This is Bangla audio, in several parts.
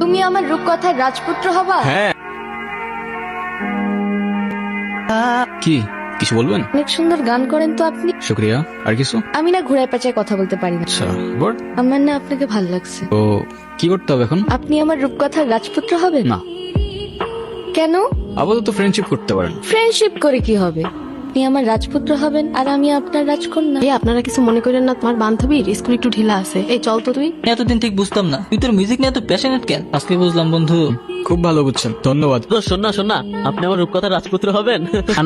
তুমি আমার রূপকথার রাজপুত্র হবা? হ্যাঁ। কি কিছু বলবেন? অনেক সুন্দর গান করেন তো আপনি। শুক্রিয়া। আর কিছু? আমি না ঘুরায় পেঁচায় কথা বলতে পারি না। আচ্ছা বল। আমার না আপনাকে ভালো লাগছে। তো কি করতে হবে এখন? আপনি আমার রূপকথার রাজপুত্র হবেন? না, কেন? আপাতত ফ্রেন্ডশিপ করতে পারেন। ফ্রেন্ডশিপ করে কি হবে? আপনি আমার রাজপুত্র হবেন আর আমি আপনার রাজকন্যা। এই আপনারা কিছু মনে করেন না, তোমার বান্ধবীর স্কুল একটু ঢিলা আছে। এই চল তো তুই। এতদিন ঠিক বুঝতাম না তুই তোর মিউজিক নিয়ে এত প্যাশনেট কেন, আজকে বুঝলাম বন্ধু। খুব ভালো বুঝছেন, ধন্যবাদ। তো শোন না আপনি আমার রূপকথার রাজপুত্র হবেন।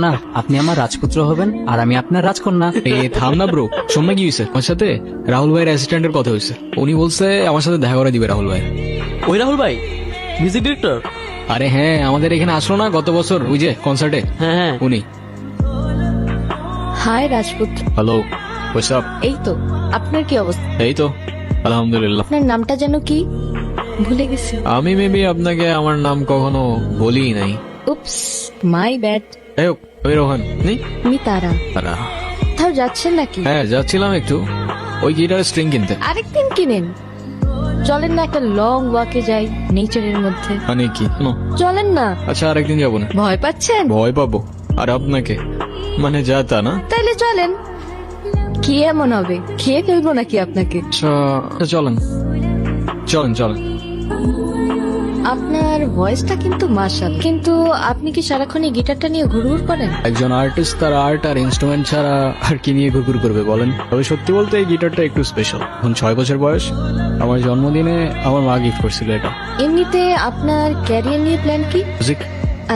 না, আপনি আমার রাজপুত্র হবেন আর আমি আপনার রাজকন্যা। এ থাম না ব্রো, শোন না কি হয়েছে আমার সাথে। রাহুল ভাইয়ের অ্যাসিস্ট্যান্টের কথা হয়েছে, উনি বলছে আমার সাথে দেখা করে দিবে রাহুল ভাই। ওই রাহুল ভাই মিউজিক ডিরেক্টর? আরে হ্যাঁ, আমাদের এখানে আসলো না গত বছর ওই যে কনসার্টে, হ্যাঁ উনি। হাই রাজপুত্র। Hello, what's up? এই তো, আপনার কি অবস্থা? এই তো আলহামদুলিল্লাহ। আপনার নামটা যেন কি? ভুলে গেছি। আমি মেবি আপনাকে আমার নাম কখনো বলি নাই। উপস, মাই ব্যাড। যাই হোক, ওই রোহান নেই। আমি তারা। তারা? কোথাও যাচ্ছেন নাকি? হ্যাঁ যাচ্ছিলাম একটু ওই গিটারের স্ট্রিং কিনতে। আরেকদিন কিনেন। চলেন না একটা লং ওয়াকে যাই নেচারের মধ্যে। মানে কি? নো। চলেন না। আচ্ছা আরেকদিন যাবো না। ভয় পাচ্ছেন? ভয় পাবো? আর আপনাকে মানে যা তা না। তাইলে চলেন। কি এমন হবে, খেয়ে ফেলবো নাকি আপনাকে? আচ্ছা চলেন চলেন চলেন। আপনার ভয়েসটা কিন্তু মাশাল, কিন্তু আপনি কি সারাক্ষণ এই গিটারটা নিয়ে ঘুরঘুর করেন? একজন আর্টিস্ট তার আর্ট আর ইনস্ট্রুমেন্ট ছাড়া আর কি নিয়ে ঘুরঘুর করবে বলেন? তবে সত্যি বলতে এই গিটারটা একটু স্পেশাল। এখন 6 বছর বয়স, আমার জন্মদিনে আমার মা গিফট করছিল এটা। এমনিতে আপনার ক্যারিয়ার নিয়ে প্ল্যান কি? মিউজিক।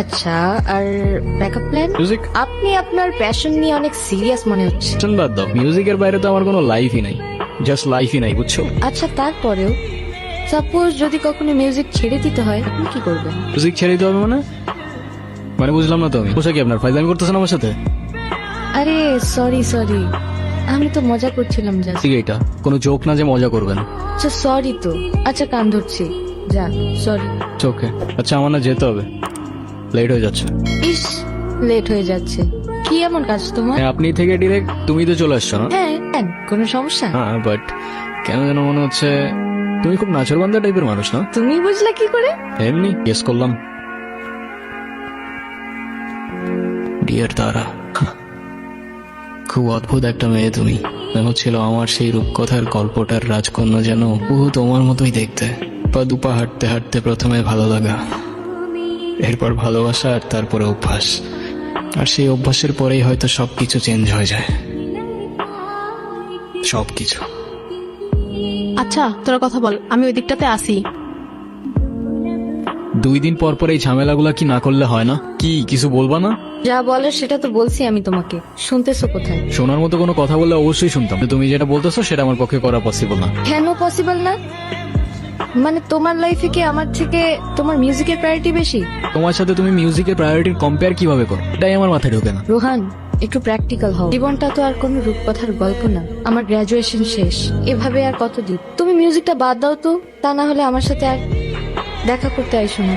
আচ্ছা, আর ব্যাকআপ প্ল্যান? মিউজিক আপনি আপনার প্যাশন নিয়ে অনেক সিরিয়াস মনে হচ্ছে। বাদ দাও, মিউজিকের বাইরে তো আমার কোনো লাইফই নাই, জাস্ট লাইফই নাই, বুঝছো? আচ্ছা, তারপরেও সাপোজ যদি কখনো মিউজিক ছেড়ে দিতে হয়, আপনি কি করবেন? মিউজিক ছেড়ে দিতে হবে মানে? মানে বুঝলাম না তো আমি। পোশাক কি আপনার ফাইজলামি করতেছেন আমার সাথে? আরে সরি, আমি তো মজা করছিলাম জাস্ট। ঠিক এটা কোনো জোক না যে মজা করবেন। আচ্ছা সরি তো, আচ্ছা কান ধরছি, যা সরি। ওকে আচ্ছা, আমার না যেতে হবে, লেট হয়ে যাচ্ছে। ইস, লেট হয়ে যাচ্ছে। কি এমন কাজ তোমার? হ্যাঁ, আপনি থেকে ডিরেক্ট তুমি তো চলে আসছো না? হ্যাঁ, কোনো সমস্যা? হ্যাঁ বাট কেন যেন মনে হচ্ছে তুমি খুব নাচরবান্ধা টাইপের মানুষ না? তুমি বুঝলা কি করে? এমনি গেস করলাম। ডিয়ার তারা, খুব অদ্ভুত একটা মেয়ে তুমি। মনে হচ্ছিল আমার সেই রূপকথার গল্পটার রাজকন্যা যেন বহু তোমার মতোই দেখতে। পা দুপা হাঁটতে হাঁটতে প্রথমে ভালো লাগা, এরপর ভালোবাসা, আর তারপরে অভ্যাস। আর সেই অভ্যাসের পরেই হয়তো সবকিছু চেঞ্জ হয়ে যায়, সবকিছু। আচ্ছা তোরা কথা বল, আমি ওই দিকটাতে আসি। 2 দিন পর পর এই ঝামেলাগুলা কি না করলে হয় না? কি কিছু বলবা না? যা বলার সেটা তো বলছি আমি তোমাকে, শুনতেছো কোথায়? শোনার মতো কোনো কথা বললে অবশ্যই শুনতাম, কিন্তু তুমি যেটা বলতেছো সেটা আমার পক্ষে করা পসিবল না। কেন পসিবল না? মানে তোমার লাইফে কি আমার থেকে তোমার মিউজিকের প্রায়োরিটি বেশি? তোমার সাথে তুমি মিউজিকের প্রায়োরিটির কম্পেয়ার কিভাবে করো, এটাই আমার মাথায় ঢোকে না। রোহান, একটু প্র্যাকটিক্যাল হও। জীবনটা তো আর কোনো রূপকথার গল্প না। আমার গ্রাজুয়েশন শেষ, এভাবে আর কতদিন? তুমি মিউজিকটা বাদ দাও তো, তা না হলে আমার সাথে আর দেখা করতে আইসো না।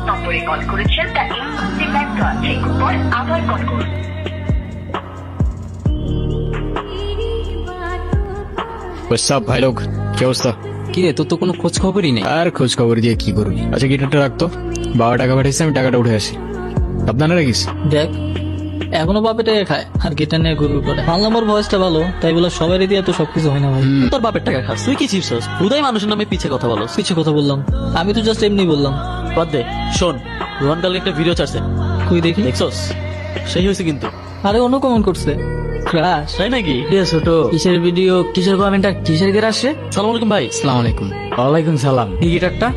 নম্বরে কল করেছেন তা এই মুহূর্তে ব্যস্ত আছে, পর আবার কল করুন। সব ভাই লোক, কি অবস্থা? কি রে, তোর তো কোনো খোঁজ খবরই নেই। আর খোঁজ খবর দিয়ে কি করবি? আচ্ছা গিটারটা রাখতো, বাবা টাকা পাঠিয়েছে, আমি টাকাটা উঠে আসি। আপনারা রাখিস। দেখ এখনো বাপে টাকা খায় আর গিটার নিয়ে ঘুরঘুর করে। মানলাম ওর ভয়েসটা ভালো, তাই বলে সবারই দিয়ে তো সবকিছু হয় না ভাই। তোর বাপের টাকা খাস, তুই কি চিপস? হুদাই মানুষের নামে পিছে কথা বলো। কিছু কথা বললাম, আমি তো জাস্ট এমনি বললাম। বাদ দে, শোন, রোহান কালকে একটা ভিডিও ছাড়ছে, তুই দেখি। দেখছস? সেই হয়েছে কিন্তু। আরে অন্য কমেন্ট করছে ক্রাশ। তাই নাকি? ছোট কিসের ভিডিও, কিসের কমেন্ট, কিসের গিটার আসছে? সালাম আলাইকুম ভাই। আসসালামু আলাইকুম। ওয়ালাইকুম সালাম। এই গিটারটা?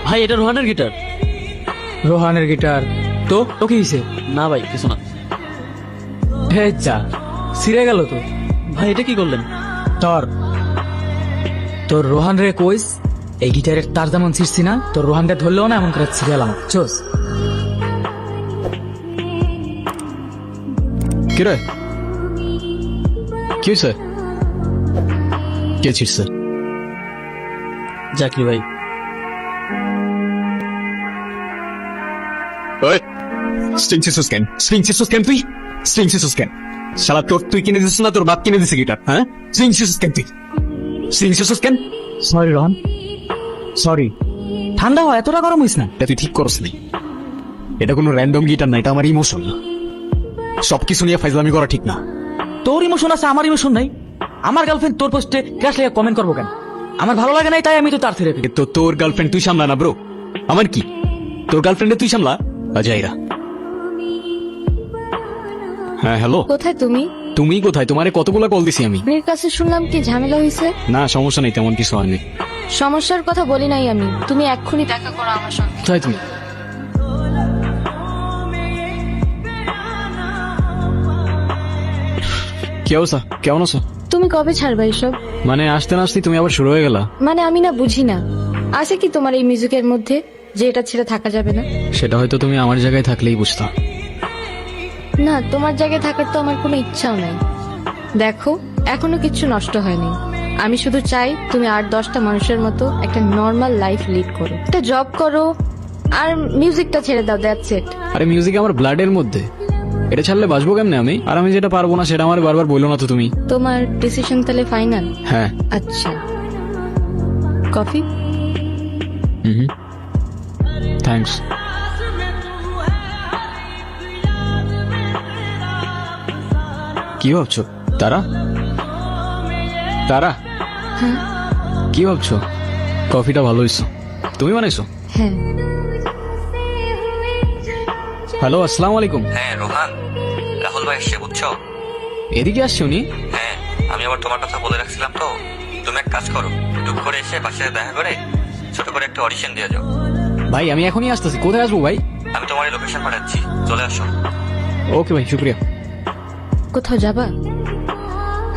ভাই এটা রোহানের গিটার। রোহানের গিটার? তো তো কি হয়েছে? না ভাই কিছু না। হে চা, ছিঁড়ে গেল তো। ভাই এটা কি করলেন? তোর তোর রোহান রে কইস এই গিটারের তার যেমন ছিঁড়ছি না, তোর রোহানটা ধরলেও না এমন করে ছিঁড়ে এলাম। চোস কি রে, কি হয়েছে? কে ছিড়ছে? জাকির ভাই। ওই স্ট্রিং সিসুস কেন? স্ট্রিং সিসুস কেন তুই? স্ট্রিং সিসুস কেন? শালা তুই কিনে দিছিস না তোর বাপ কিনে দিছে গিটার? হ্যাঁ সিংসিস কেন তুই সিংসিস কেন? Sorry Rohan, sorry. ঠান্ডা হয়, এতটা গরম হইস না। এটা তুই ঠিক করস নি। এটা কোনো র্যান্ডম গিটার না, এটা আমার ইমোশন। সবকিছু নিয়ে ফাইজলামি করা ঠিক না। তোর ইমোশন আছে, আমার ইমোশন নাই। আমার গার্লফ্রেন্ড তোর পোস্টে ক্রাশ লেগে কমেন্ট করবো কেন? আমার ভালো লাগে নাই, তাই আমি তো তার থেরাপি। তো তোর গার্লফ্রেন্ড তুই সামলা না ব্রো, আমার কি? তোর গার্লফ্রেন্ডে তুই সামলা। আজাইরা। হ্যাঁ হ্যালো, কোথায় তুমি? তুমি কোথায়? তোমারে কতগুলো কল দিছি আমি। মেয়ের কাছে শুনলাম কি ঝামেলা হয়েছে। না সমস্যা নেই, তেমন কিছু হয়নি। সমস্যার কথা বলি নাই আমি, তুমি এক্ষুনি দেখা করো আমার সঙ্গে। কোথায় তুমি? কি অবস্থা, কেমন আছো? তুমি কবে ছাড়বা এইসব? মানে আসতে না আসতেই তুমি আবার শুরু হয়ে গেলা। মানে আমি না বুঝি না, আছে কি তোমার এই মিউজিকের মধ্যে যে এটা ছেড়ে থাকা যাবে না? সেটা হয়তো তুমি আমার জায়গায় থাকলেই বুঝতাম। না, তোমার জায়গায় থাকার তো আমার কোনো ইচ্ছাও নাই। দেখো, এখনো কিচ্ছু নষ্ট হয়নি। আমি শুধু চাই তুমি 8-10টা মানুষের মতো একটা নর্মাল লাইফ লিড করো, একটা জব করো, আর মিউজিকটা ছেড়ে দাও, দ্যাটস ইট। আরে মিউজিক আমার ব্লাডের মধ্যে, এটা ছাড়লে বাঁচবো কেমনে আমি? আর আমি যেটা পারবো না সেটা আমার বারবার বললো না তো তুমি। তোমার ডিসিশন তাহলে ফাইনাল? হ্যাঁ। আচ্ছা, কফি? হুম, থ্যাঙ্কস। কি ভাবছো? তারা তারা কি ভাবছো? কফিটা ভালো হয়েছে, তুমি বানাইছো? হ্যাঁ। হ্যালো, আসসালামু আলাইকুম। হ্যাঁ রোহান, রাহুল ভাই এসে বুঝছো? এদিকে আসছে উনি? হ্যাঁ, আমি আবার তোমার কথা বলে রাখছিলাম তো। তুমি এক কাজ করো, টুক করে এসে পাশে দেখা করে ছোট করে একটা অডিশন দিয়ে যাও। ভাই আমি এখনই আসতেছি। কোথায় আসবো ভাই? আমি তোমার লোকেশন পাঠাচ্ছি, চলে আসো। ওকে ভাই, শুক্রিয়া। কোথাও যাবা?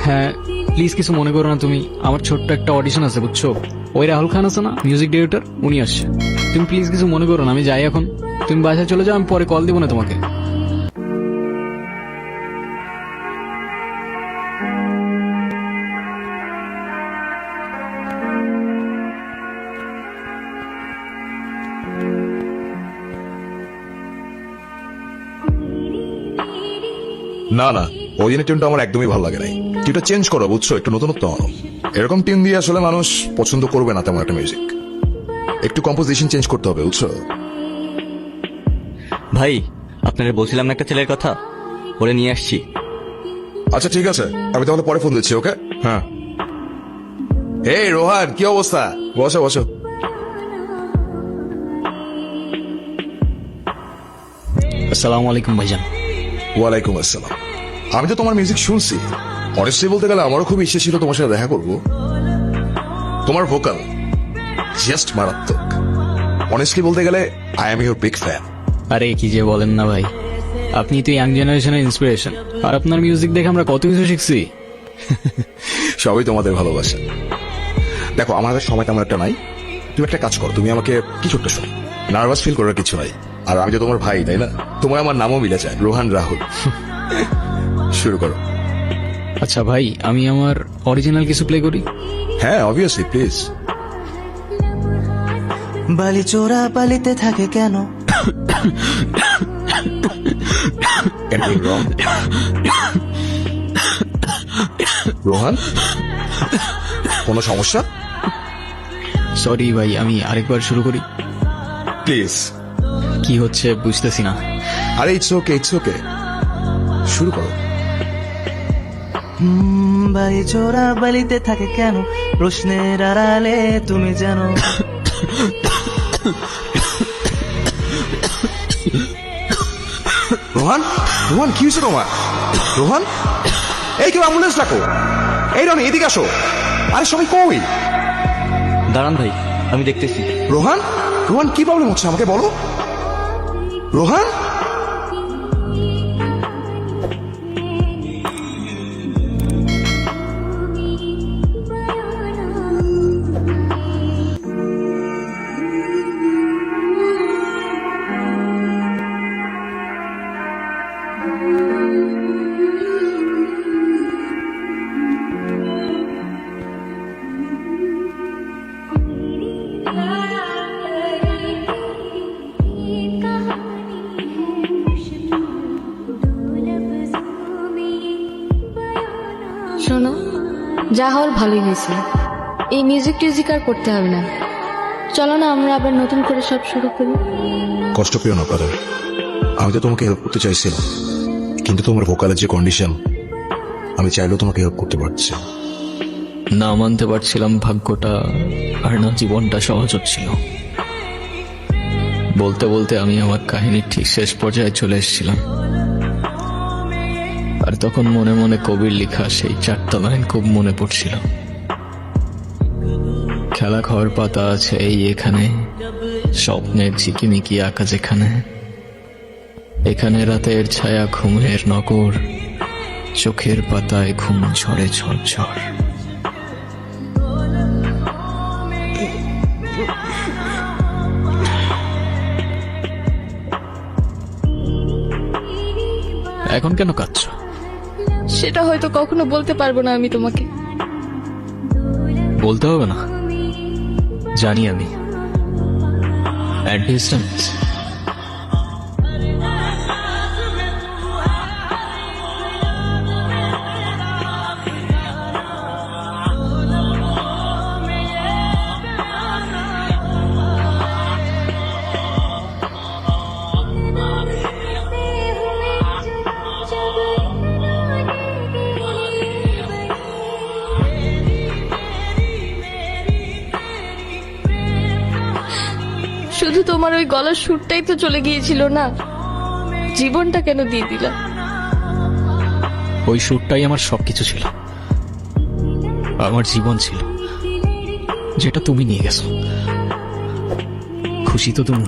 হ্যাঁ প্লিজ কিছু মনে করো না তুমি, আমার ছোট্ট একটা অডিশন আছে বুঝছো। ওই রাহুল খান আছে না মিউজিক ডিরেক্টর, উনি আসছে। তুমি প্লিজ কিছু মনে করো না, আমি যাই এখন। তুমি বাসায় চলে যাও, আমি পরে কল দিব না তোমাকে। না না, ওই দিনের টিউনটা আমার একদমই ভালো লাগে নাই। টিউনটা চেঞ্জ করো বুঝছো, একটু নতুনত্ব আনো। এরকম টিউন দিয়ে আসলে মানুষ পছন্দ করবে না তেমন একটা মিউজিক। একটু কম্পোজিশন চেঞ্জ করতে হবে বুঝছো। ভাই আপনারা বলছিলাম না একটা ছেলের কথা, ওরে নিয়ে আসছি। আচ্ছা ঠিক আছে, আমি তাহলে পরে ফোন দিচ্ছি। ওকে, হ্যাঁ। এই রোহান, কি অবস্থা? বসো বসো। আসসালামু আলাইকুম ভাইজান। ওয়ালাইকুম আসসালাম। আমি তো তোমার মিউজিক শুনছি, অনেস্টলি বলতে গেলে আমারও খুব ইচ্ছে ছিল তোমার সাথে দেখা করব। তোমার ভোকাল জাস্ট মারাত্মক। অনেস্টলি বলতে গেলে I am your big fan. আরে কি যে বলেন না ভাই, আপনি তো ইয়াং জেনারেশনের ইন্সপিরেশন, আর আপনার মিউজিক দেখে আমরা কত কিছু শিখছি। সবই তোমাদের ভালোবাসা। দেখো আমাদের সময় তেমন একটা নাই, তুমি একটা কাজ করো, তুমি আমাকে কিছু একটা শোনো। নার্ভাস ফিল করার কিছু নাই, আর আমি তো তোমার ভাই তাই না, তোমার আমার নামও মিলে যায়, রোহান রাহুল। শুরু করো। আচ্ছা ভাই, আমি আমার অরিজিনাল কিছু প্লে করি? হ্যাঁ অবভিয়াসলি, প্লিজ। বালি চোরা বালিতে থাকে কেন? রোহান, কোনো সমস্যা? সরি ভাই, আমি আরেকবার শুরু করি প্লিজ। কি হচ্ছে বুঝতেছি না। আরে ইটস ওকে, ইটস ওকে, শুরু করো। বালি চোরা বালিতে থাকে কেন? প্রশ্নের আড়ালে তুমি জানো। রোহান, রোহান কি হয়েছে তোমার? রোহান, এই কেউ অ্যাম্বুলেন্স ডাকো। এই রনি এদিকে আসো। আরে সবাই কই? দাঁড়ান ভাই, আমি দেখতেছি। রোহান, রোহান কি প্রবলেম হচ্ছে আমাকে বলো। রোহান, যা হওয়ার ভালোই হয়েছে। এই মিউজিক টিউজিক আর করতে হবে না। চলো না আমরা আবার নতুন করে সব শুরু করি। কষ্ট পেও না ব্রাদার, আমি তো তোমাকে হেল্প করতে চাইছিলাম, কিন্তু তোমার ভোকালের যে কন্ডিশন, আমি চাইলেও তোমাকে হেল্প করতে পারছি না। না মানতে পারছিলাম ভাগ্যটা, আর না জীবনটা সহজ হচ্ছিল। বলতে বলতে আমি আমার কাহিনীর ঠিক শেষ পর্যায়ে চলে এসেছিলাম। আর তখন মনে মনে কবির লেখা সেই 4টা লাইন খুব মনে পড়ছিল। খেলা খাওয়ার পাতা আছে এই এখানে, স্বপ্নের ঝিকিমিকি আঁকা যেখানে, এখানে রাতের ছায়া ঘুমের নগর, চোখের পাতায় ঘুম ঝরে ঝরঝর। এখন কেন কাঁদছো? সেটা হয়তো কখনো বলতে পারবো না আমি তোমাকে। বলতে হবে না, জানি আমি। At distance. শুধু তোমার ওই গলার সুরটাই তো চলে গিয়েছিল না, জীবনটা কেন দিয়ে দিলা? ওই সুরটাই আমার সবকিছু ছিল, আমার জীবন ছিল, যেটা তুমি নিয়ে গেছো। খুশি তো তুমি?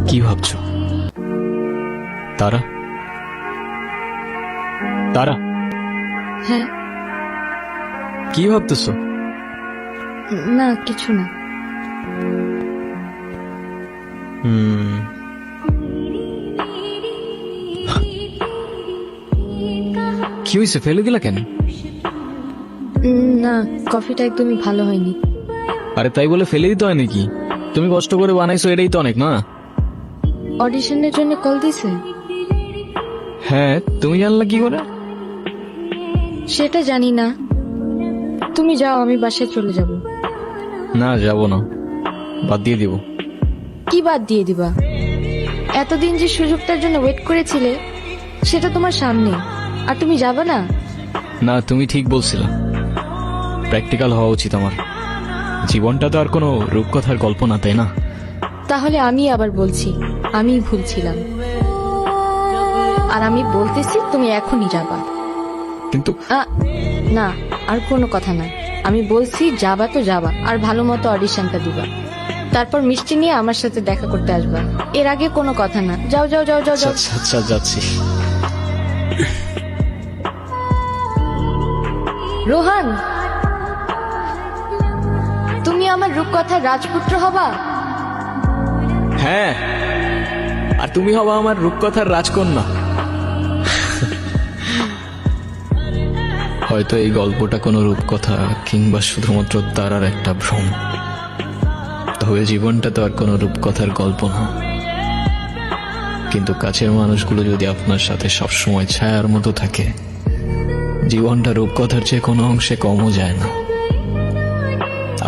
কি ভাবছো? তারা তারা হ্যাঁ। কি ভাবতেছো? না কিছু না। কি হয়েছে, ফেলে দিলা কেন? না, কফিটা একদমই ভালো হয়নি। আরে তাই বলে ফেলে দিতে হয় নাকি? তুমি কষ্ট করে বানাইছো, এটাই তো অনেক না? অডিশনের জন্য কল দিছে? হ্যাঁ, তুমি জানলা কি করে? সেটা জানি না, তুমি যাও, আমি বাসায় চলে যাব। না, যাব না, বাদ দিয়ে দিব। কি বাদ দিয়ে দিবা? এতদিন যে সুযোগটার জন্য ওয়েট করেছিলে সেটা তোমার সামনে, আর তুমি যাবে না? না, তুমি ঠিক বলছিলা, প্র্যাকটিক্যাল হওয়া উচিত আমার। জীবনটা তো আর কোনো রূপকথার গল্প না, তাই না? তাহলে আমি আবার বলছি, আমি ভুল ছিলাম, আর আমি বলতেছি তুমি এখনই যাবা। কিন্তু না, আর কোনো কথা না, আমি বলছি যাবা তো যাবা, আর ভালো মতো অডিশনটা দিবা, তারপর মিষ্টি নিয়ে আমার সাথে দেখা করতে আসবা। এর আগে কোনো কথা না। যাও যাও যাও যাও যাও। আচ্ছা আচ্ছা, যাচ্ছি। রোহান, তুমি আমার রূপকথার রাজপুত্র হবা। হ্যাঁ, আর তুমি হবা আমার রূপকথার রাজকন্যা। হয়তো এই গল্পটা কোনো রূপকথা কিংবা শুধুমাত্র তারার একটা ভ্রম, তবে জীবনটা তো আর কোনো রূপকথার গল্প না। কিন্তু কাছের মানুষগুলো যদি আপনার সাথে সবসময় ছায়ার মতো থাকে, জীবনটা রূপকথার চেয়ে কোনো অংশে কমও যায় না।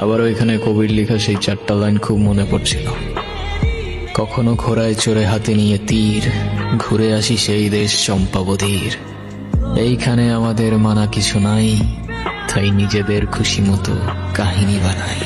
আবারও এখানে কবির লেখা সেই 4টা লাইন খুব মনে পড়ছিল। কখনো ঘোড়ায় চড়ে হাতে নিয়ে তীর, ঘুরে আসি সেই দেশ চম্পাবতীর। এইখানে আমাদের মানা কিছু নাই, তাই নিজেদের খুশি মতো কাহিনী বানাই।